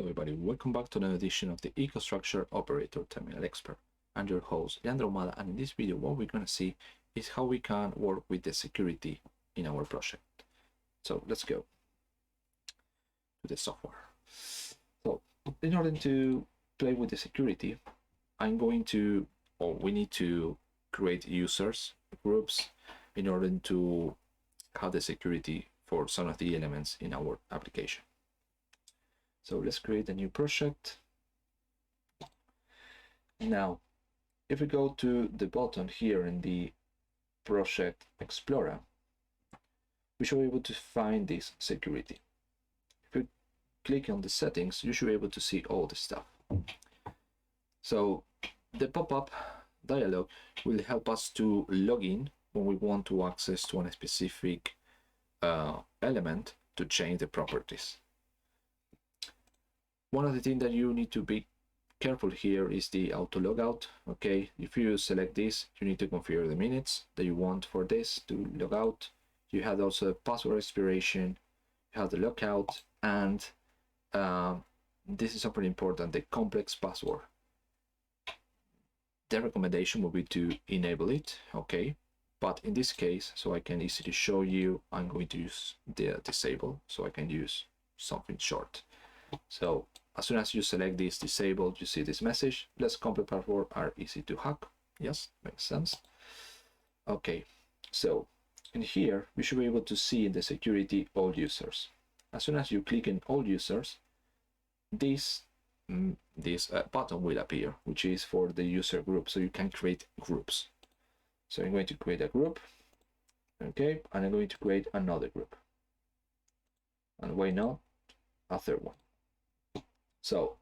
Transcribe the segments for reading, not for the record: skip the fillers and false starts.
everybody, welcome back to another edition of the EcoStruxure Operator Terminal Expert. I'm your host, Leandro Mala, and in this video what we're going to see is how we can work with the security in our project. So let's go to the software. So in order to play with the security, we need to create users, groups, in order to have the security for some of the elements in our application. So let's create a new project. Now, if we go to the button here in the Project Explorer, we should be able to find this security. If we click on the settings, you should be able to see all the stuff. So the pop-up dialog will help us to log in when we want to access to a specific element to change the properties. One of the things that you need to be careful here is the auto logout. Okay, if you select this, you need to configure the minutes that you want for this to log out. You have also password expiration, you have the lockout, and this is something important, the complex password. The recommendation will be to enable it, okay, but in this case, so I can easily show you, I'm going to use the disable, so I can use something short. So as soon as you select this disable, you see this message. Less complex password are easy to hack. Yes, makes sense. Okay, so in here we should be able to see in the security all users. As soon as you click in all users, this button will appear, which is for the user group, so you can create groups. So I'm going to create a group, okay, and I'm going to create another group, and why not a third one. So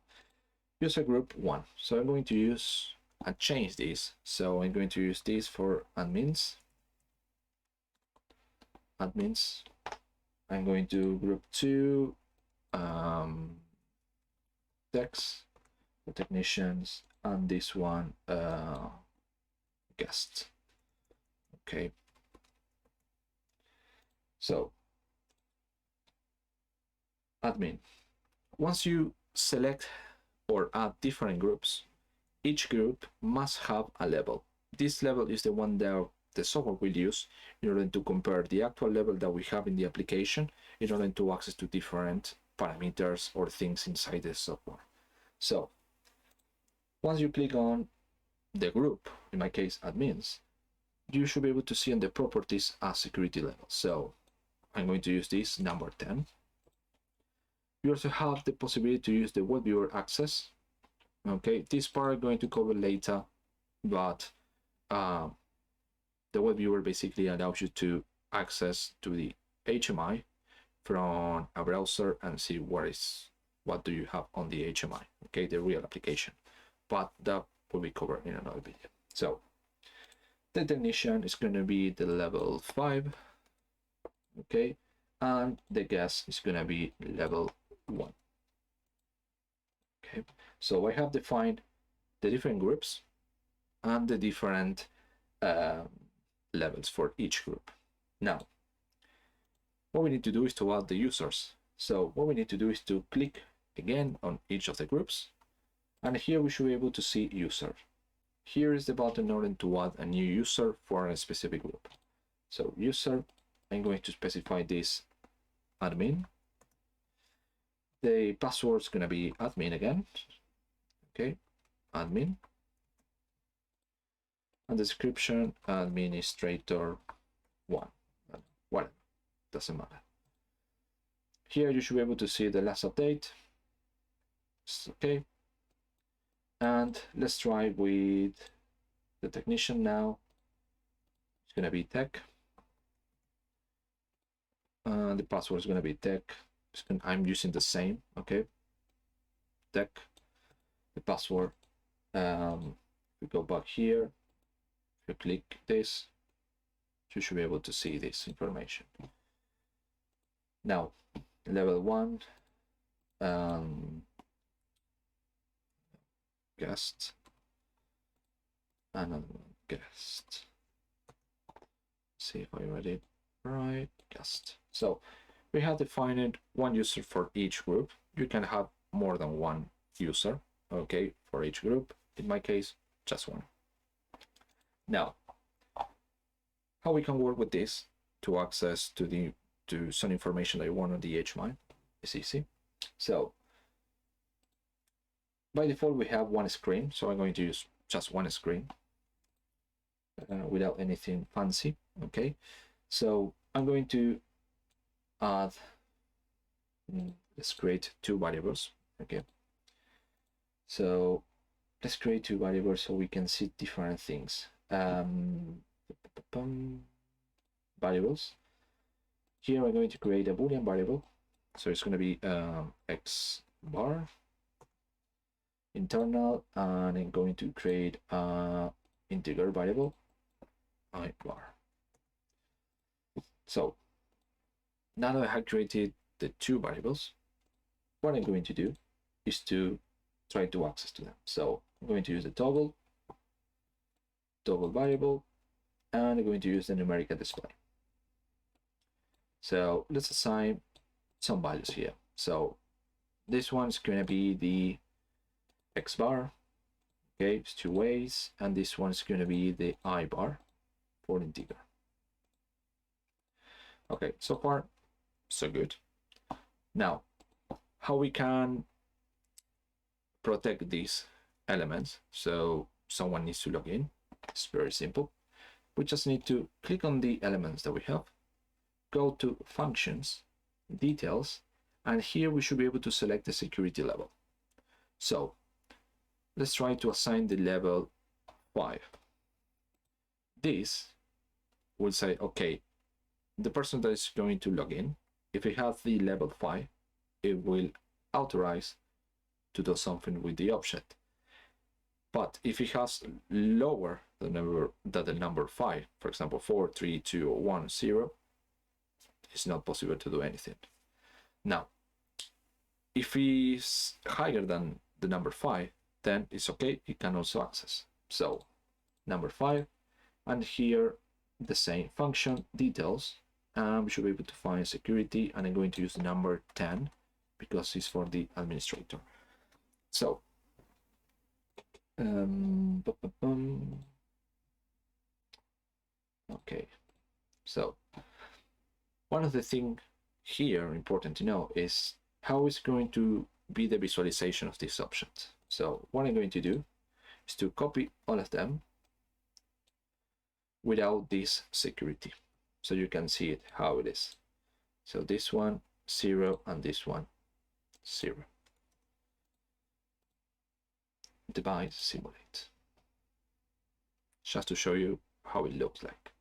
user group 1, so I'm going to use and change this, so I'm going to use this for admins. I'm going to group 2 techs, the technicians, and this one guests. Okay, so admin. Once you select or add different groups, each group must have a level. This level is the one that the software will use in order to compare the actual level that we have in the application in order to access to different parameters or things inside the software. So once you click on the group, in my case admins, you should be able to see in the properties a security level. So I'm going to use this number 10. You also have the possibility to use the web viewer access. Okay, this part I'm going to cover later, but the web viewer basically allows you to access to the HMI from a browser and see what do you have on the HMI, okay, the real application. But that will be covered in another video. So the technician is going to be the level 5, okay, and the guest is going to be level 1. Okay, so I have defined the different groups and the different levels for each group. Now, what we need to do is to add the users. So what we need to do is to click again on each of the groups, and here we should be able to see user. Here is the button in order to add a new user for a specific group. So user, I'm going to specify this admin. The password is going to be admin again, okay, admin, and description administrator 1, whatever, doesn't matter. Here you should be able to see the last update. Okay, and let's try with the technician now. It's going to be tech, and the password is going to be tech. I'm using the same, okay, tech, the password. We go back here, if you click this, you should be able to see this information. Now level 1, guest, another one, guest. See if I read it right, guest. So we have defined one user for each group. You can have more than one user, okay, for each group. In my case, just one. Now, how we can work with this to access to some information that you want on the HMI is easy. So by default, we have one screen, so I'm going to use just one screen without anything fancy, okay? So I'm going to add, let's create two variables, okay? So let's create two variables so we can see different things. Variables. Here I'm going to create a Boolean variable. So it's going to be x bar internal, and I'm going to create an integer variable I bar. So now that I have created the two variables, what I'm going to do is to try to access to them. So I'm going to use the toggle variable, and I'm going to use the numerical display. So let's assign some values here. So this one's going to be the x bar, okay, it's two ways, and this one's going to be the I bar for integer. Okay, so far so good. Now, how we can protect these elements so someone needs to log in? It's very simple. We just need to click on the elements that we have, go to functions, details, and here we should be able to select the security level. So let's try to assign the level 5. This will say, okay, the person that is going to log in, if it has the level 5, it will authorize to do something with the object. But if it has lower than the number 5, for example 4, 3, 2, or 1, 0, it's not possible to do anything. Now, if it's higher than the number 5, then it's okay, it can also access. So number 5, and here the same function details, and we should be able to find security, and I'm going to use the number 10 because it's for the administrator. So okay, so one of the things here important to know is how is going to be the visualization of these options. So what I'm going to do is to copy all of them without this security, so you can see it how it is. So this one 0 and this one 0. Divide, simulate, just to show you how it looks like.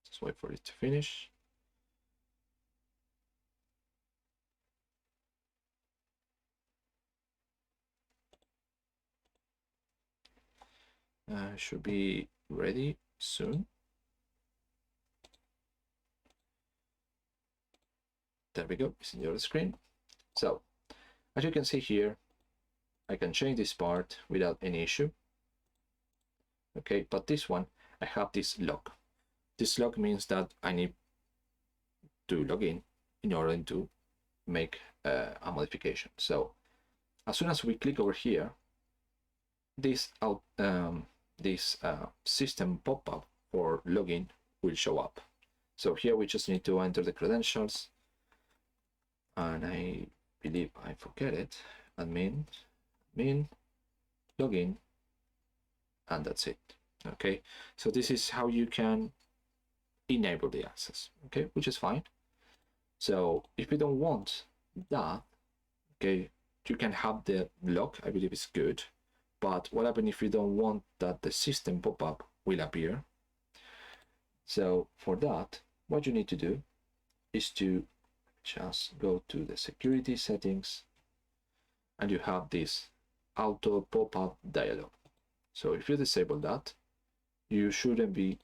Just wait for it to finish. Should be ready soon. There we go, it's in your screen. So as you can see here, I can change this part without any issue. Okay, but this one, I have this lock. This lock means that I need to log in order to make a modification. So as soon as we click over here, this system pop-up for login will show up. So here we just need to enter the credentials, and I believe I forget it. Admin, login, and that's it. Okay, so this is how you can enable the access, okay, which is fine. So if you don't want that, okay, you can have the lock, I believe it's good. But what happens if you don't want that the system pop-up will appear? So for that, what you need to do is to just go to the security settings, and you have this auto pop-up dialog. So if you disable that, you shouldn't be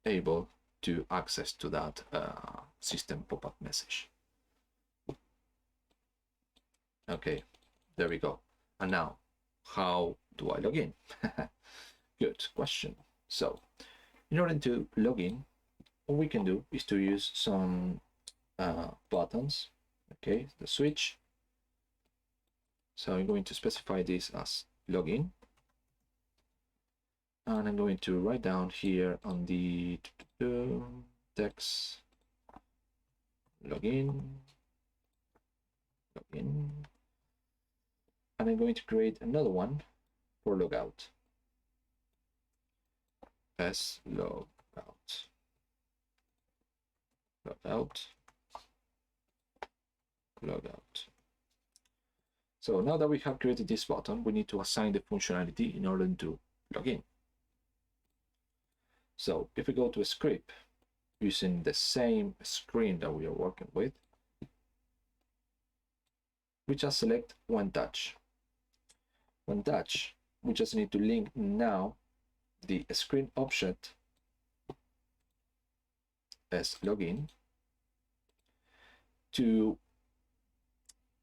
able to access to that system pop-up message. Okay, there we go. And now, how do I log in? Good question. So In order to log in, what we can do is to use some buttons. Okay, the switch. So I'm going to specify this as login, and I'm going to write down here on the text login, and I'm going to create another one for logout. S logout, logout. So now that we have created this button, we need to assign the functionality in order to log in. So if we go to a script using the same screen that we are working with, we just select one touch. One touch, we just need to link now the screen object as login to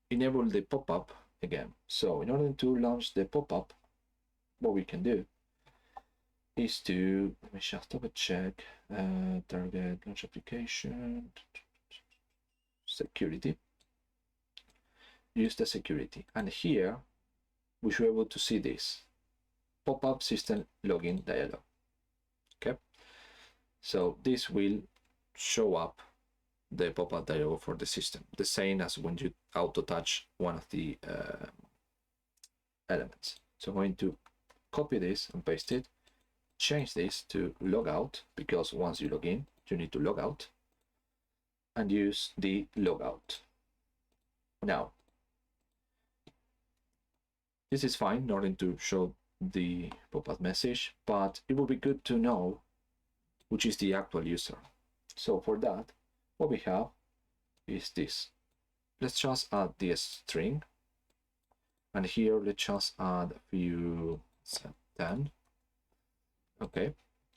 enable the pop-up again. So in order to launch the pop-up, what we can do is to, let me just double check, target launch application, security, use the security, and here we should be able to see this pop-up system login dialog. Okay, so this will show up the pop-up dialog for the system, the same as when you auto touch one of the elements. So I'm going to copy this and paste it, change this to logout, because once you log in you need to log out, and use the logout. Now this is fine in order to show the pop-up message, but it will be good to know which is the actual user. So for that, what we have is this. Let's just add the string, and here let's just add a few, 10. Okay,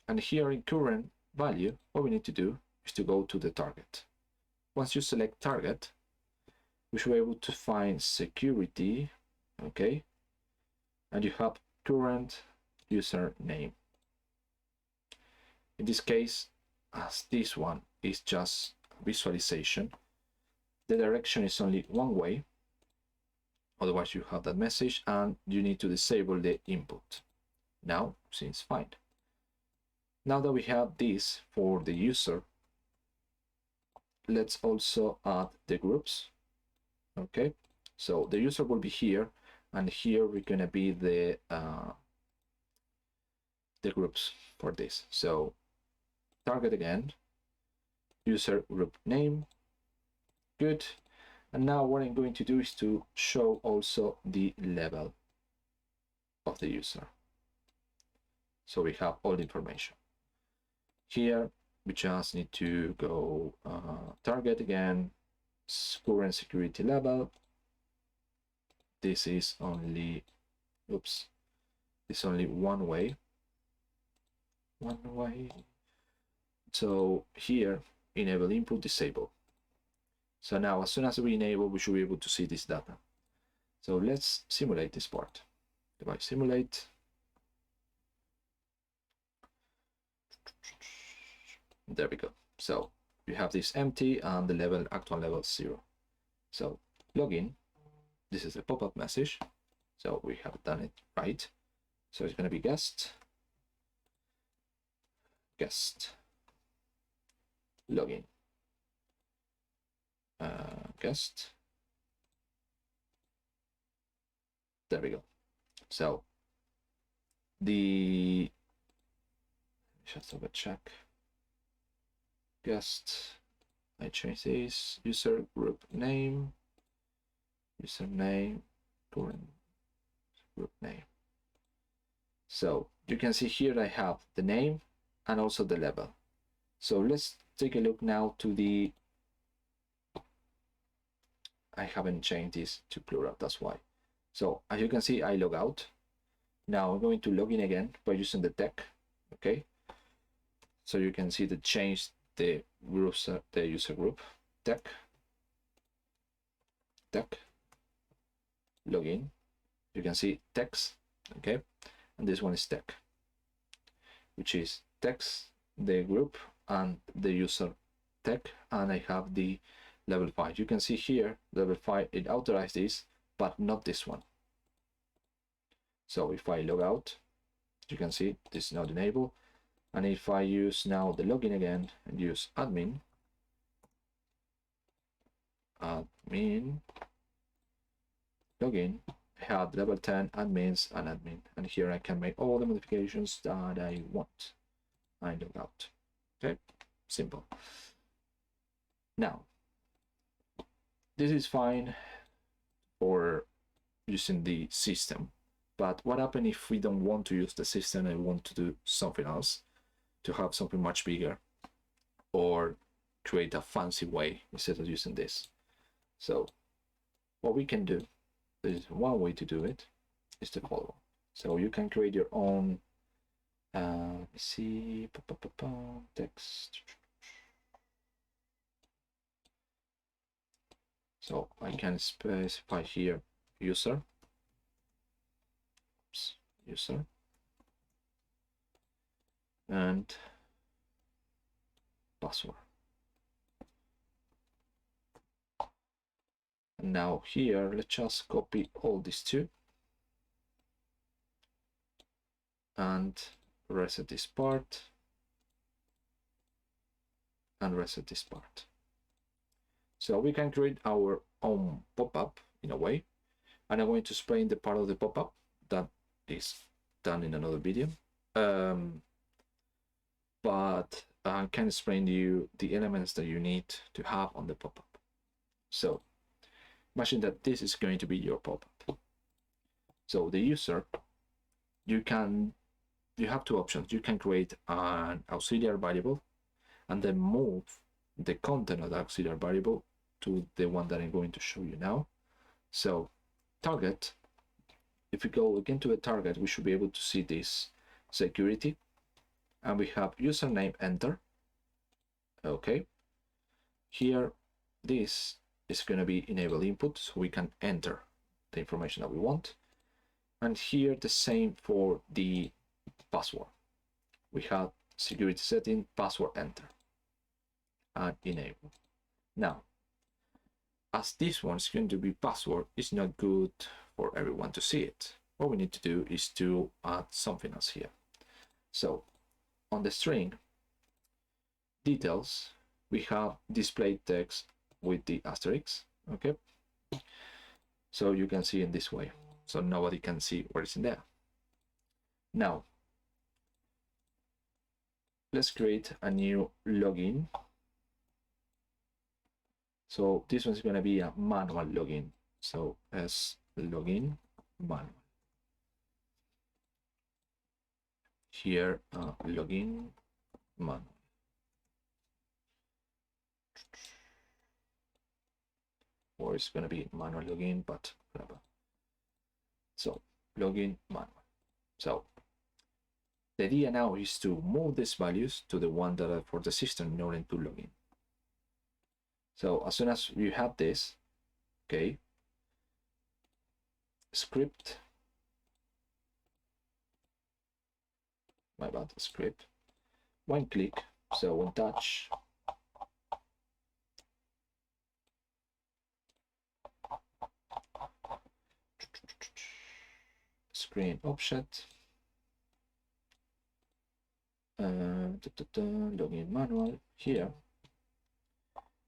and here in current value, what we need to do is to go to the target. Once you select target, we should be able to find security. Okay, and you have current username. In this case, as this one is just visualization, the direction is only one way, otherwise you have that message and you need to disable the input. Now seems fine. Now that we have this for the user, let's also add the groups. Okay, so the user will be here, and here we're gonna be the groups for this. So target again, user group name, good. And now what I'm going to do is to show also the level of the user, so we have all the information. Here we just need to go target again, current security level. This is only, oops, it's only one way. So here, enable input, disable. So now as soon as we enable, we should be able to see this data. So let's simulate this part. Device simulate. There we go. So you have this empty and the level, actual level 0. So login, this is a pop-up message. So we have done it right. So it's going to be guest login, guest. There we go. So the, just have a check. Guest, I change this, user group name, username, current group name. So you can see here I have the name and also the level. So let's take a look now to the, I haven't changed this to plural, that's why. So as you can see, I log out. Now I'm going to log in again by using the tech. Okay, so you can see the change the groups, the user group, tech, login. You can see text, okay, and this one is tech, which is text the group and the user tech, and I have the level 5. You can see here level 5, it authorized this, but not this one. So if I log out, you can see this is not enabled. And if I use now the login again and use admin login, I have level 10 admins and admin, and here I can make all the modifications that I want. I log out. Okay, simple. Now this is fine for using the system, but what happens if we don't want to use the system and want to do something else, to have something much bigger or create a fancy way instead of using this? So what we can do, there's one way to do it, is the following. So you can create your own let me see, text. So I can specify here user, and password. And now here, let's just copy all these two and reset this part and reset this part. So we can create our own pop-up in a way, and I'm going to explain the part of the pop-up that is done in another video. But I can explain to you the elements that you need to have on the pop-up. So imagine that this is going to be your pop-up. So the user, you have two options. You can create an auxiliary variable and then move the content of the auxiliary variable to the one that I'm going to show you now. So target, if we go again to the target, we should be able to see this security, and we have username enter. Okay, here this is going to be enable input, so we can enter the information that we want. And here the same for the password. We have security setting, password enter, and enable. Now, as this one's going to be password, it's not good for everyone to see it. What we need to do is to add something else here. So on the string details, we have display text with the asterisk. Okay, so you can see in this way, so nobody can see what is in there. Now let's create a new login. So this one's going to be a manual login. So as login manual. Here, login manual. Or it's going to be manual login, but whatever. So login manual. So the idea now is to move these values to the one that are for the system in order to log in. So as soon as you have this, okay, script, my bad, script, one click, so one touch, screen offset, login manual. Here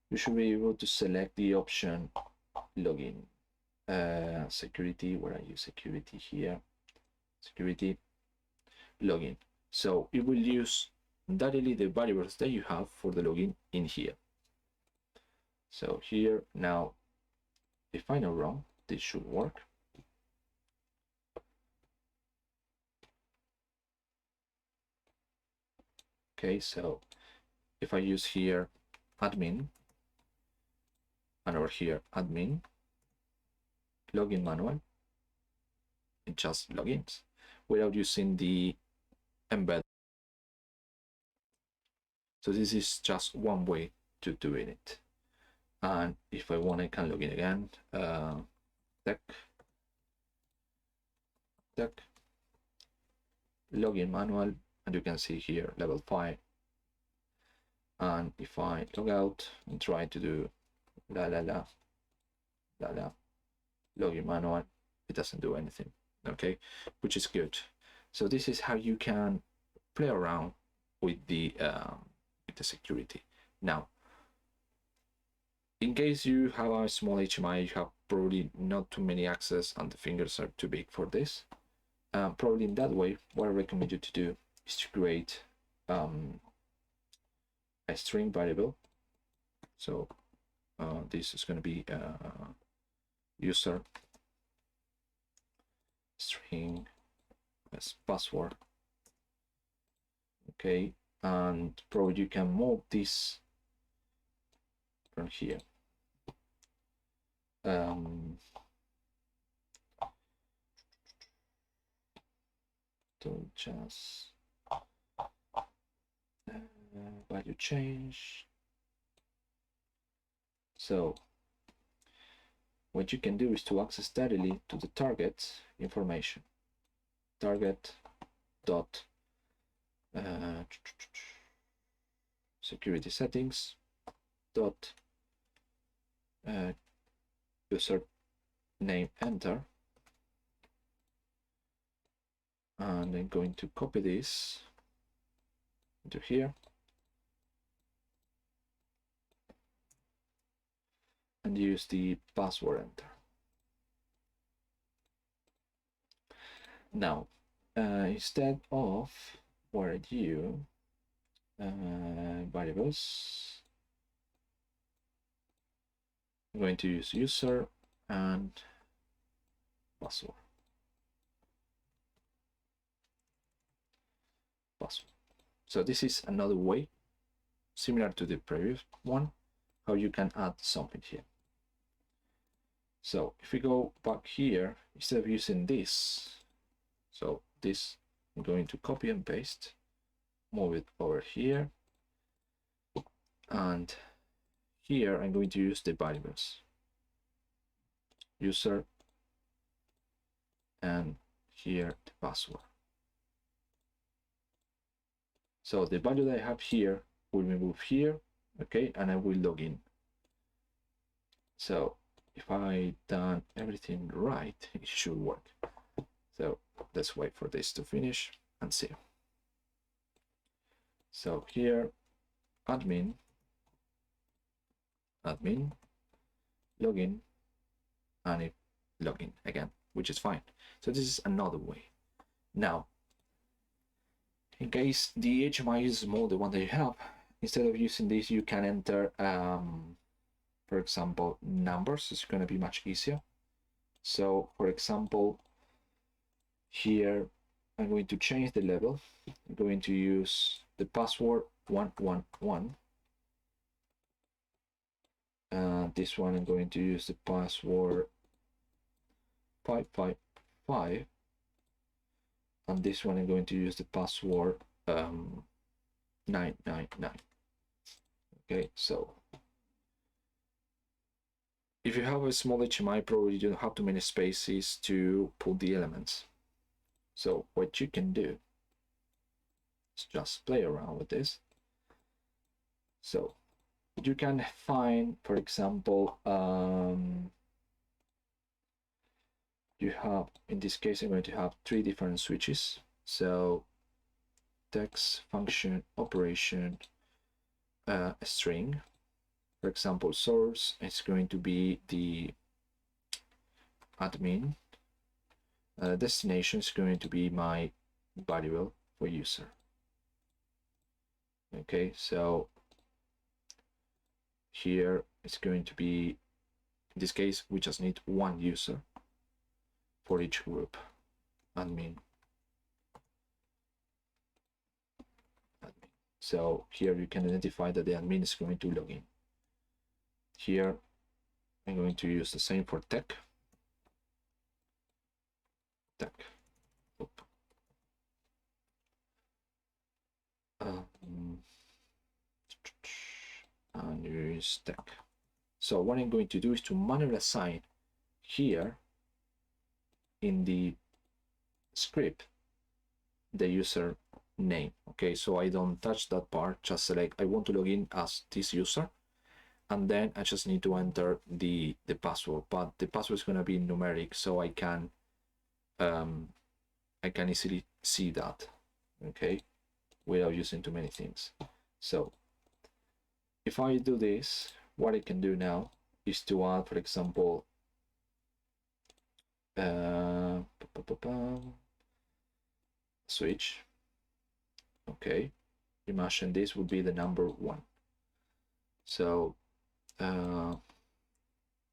you should be able to select the option login, security. Where are you? Security here, security, login. So it will use directly the variables that you have for the login in here. So here now, if I'm not wrong, this should work. Okay, so if I use here admin, and over here admin, login manual, it just logins without using the embed. So this is just one way to doing it. And if I want, I can log in again. Tech, login manual, and you can see here level 5 And if I log out and try to do login manual, it doesn't do anything. Okay, which is good. So this is how you can play around with the security. Now, in case you have a small HMI, you have probably not too many access and the fingers are too big for this. Probably in that way, what I recommend you to do is to create a string variable. So this is going to be user string as password. Okay, and probably you can move this from here. So just value change. So what you can do is to access directly to the target information. Target dot security settings dot user name enter, and I'm going to copy this into here and use the password enter. Now instead of where you variables, I'm going to use user and password. So this is another way, similar to the previous one, how you can add something here. So if we go back here, instead of using this, so this, I'm going to copy and paste, move it over here, and here I'm going to use the variables, user, and here the password. So the value that I have here will be moved here, okay, and I will log in. So if I done everything right, it should work. So let's wait for this to finish and see. So here, admin, login, and it login again, which is fine. So this is another way. Now, in case the HMI is small, the one that you have, instead of using this, you can enter, for example, numbers. It's going to be much easier. So, for example, here I'm going to change the level. I'm going to use the password 111. This one I'm going to use the password 555. And this one I'm going to use the password 999. Okay, so if you have a small HMI, probably you don't have too many spaces to put the elements. So what you can do is just play around with this. So you can find, for example, you have, in this case, I'm going to have 3 different switches. So text, function, operation, string. For example, source is going to be the admin. Destination is going to be my variable for user. Okay, so here it's going to be, in this case, we just need one user for each group. Admin. So here you can identify that the admin is going to log in. Here I'm going to use the same for tech. And use tech. So what I'm going to do is to manually assign here in the script the user name. Okay, so I don't touch that part, just select I want to log in as this user, and then I just need to enter the password, but the password is going to be numeric, so I can easily see that, okay, without using too many things. So if I do this, what I can do now is to add, for example, switch. Okay, imagine this would be the number 1. So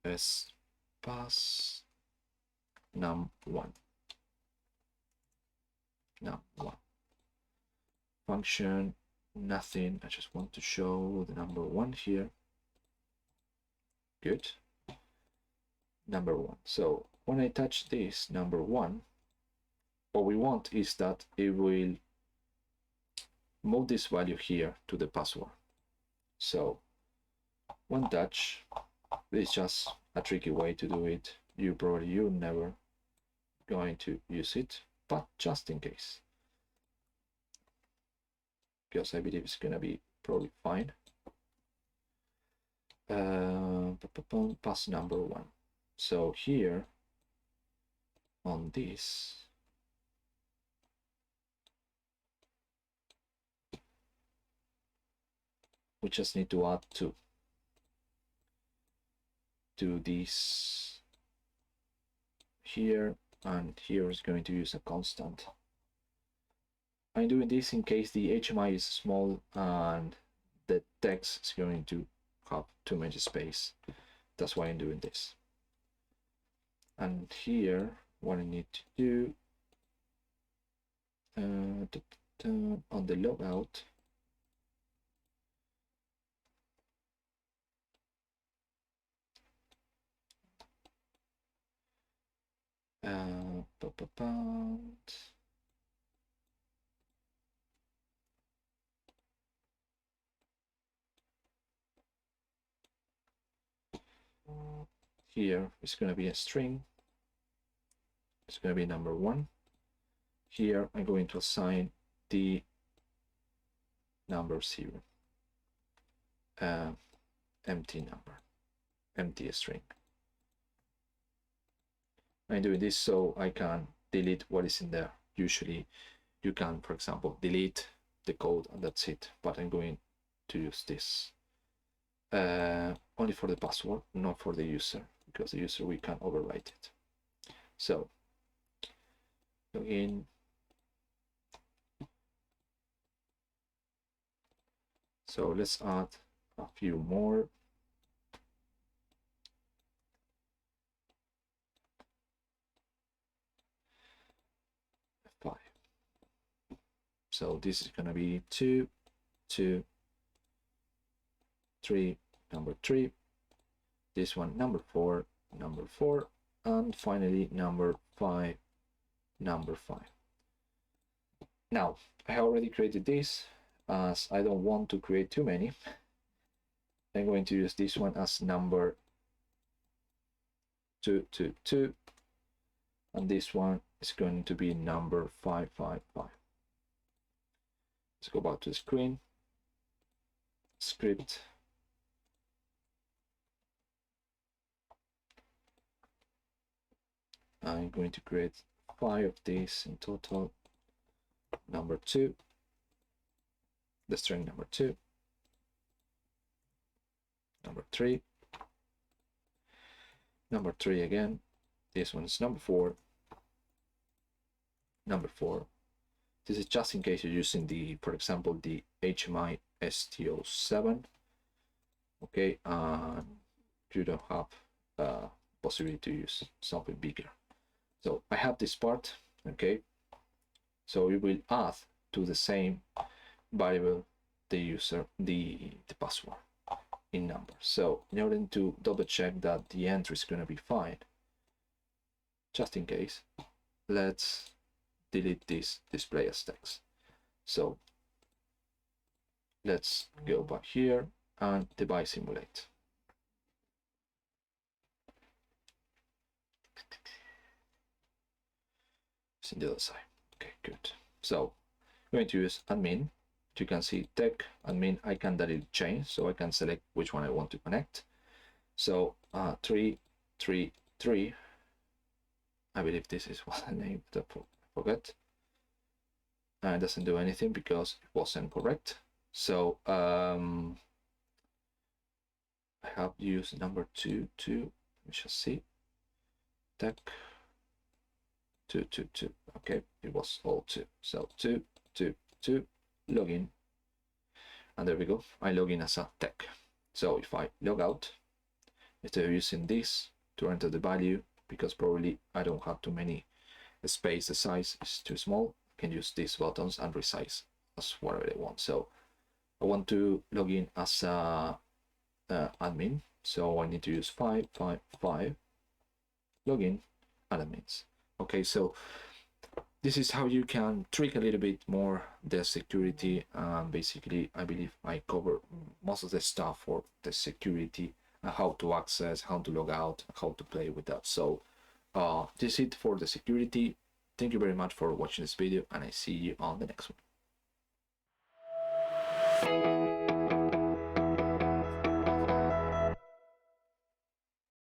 let's pass num1 function, nothing. I just want to show the number 1 here. Good. Number 1. So when I touch this number 1, what we want is that it will move this value here to the password. So one touch is just a tricky way to do it. You're never going to use it, but just in case, because I believe it's gonna be probably fine. Pass number 1. So here on this, we just need to add 2 to this here, and here is going to use a constant. I'm doing this in case the HMI is small and the text is going to have too much space. That's why I'm doing this. And here, what I need to do on the logout, here is going to be a string. It's going to be number 1. Here I'm going to assign the number 0, empty number, empty string. I'm doing this so I can delete what is in there. Usually you can, for example, delete the code and that's it, but I'm going to use this only for the password, not for the user, because the user we can overwrite it. So login. So let's add a few more. Five. So this is going to be 2, 2, 3, number 3. This one, number 4, number 4, and finally number 5, number 5. Now, I already created this. As I don't want to create too many, I'm going to use this one as number 222, and this one is going to be number 555. Let's go back to the screen. Script. I'm going to create 5 of these in total. Number 2, the string number 2, number 3, number 3 again. This one is number 4, number 4. This is just in case you're using the, for example, the HMISTU 7. Okay, you don't have possibility to use something bigger. So I have this part. Okay, so we will add to the same variable the user the password in number. So in order to double check that the entry is going to be fine, just in case, let's delete this display as text. So let's go back here and device simulate. It's on the other side. Okay, good. So going to use admin. You can see tech, admin. I can delete change, so I can select which one I want to connect. So 333, I believe this is what the name, I forget. And it doesn't do anything because it wasn't correct. So I have used number 2, let me just see, tech 222. Okay, it was all 2. So 222 login, and there we go. I log in as a tech. So if I log out, instead of using this to enter the value, because probably I don't have too many space, the size is too small, I can use these buttons and resize as whatever I want. So I want to log in as a admin, so I need to use 555 login and admins. Okay, so this is how you can tweak a little bit more the security. Basically, I believe I cover most of the stuff for the security, how to access, how to log out, how to play with that. So this is it for the security. Thank you very much for watching this video, and I see you on the next one.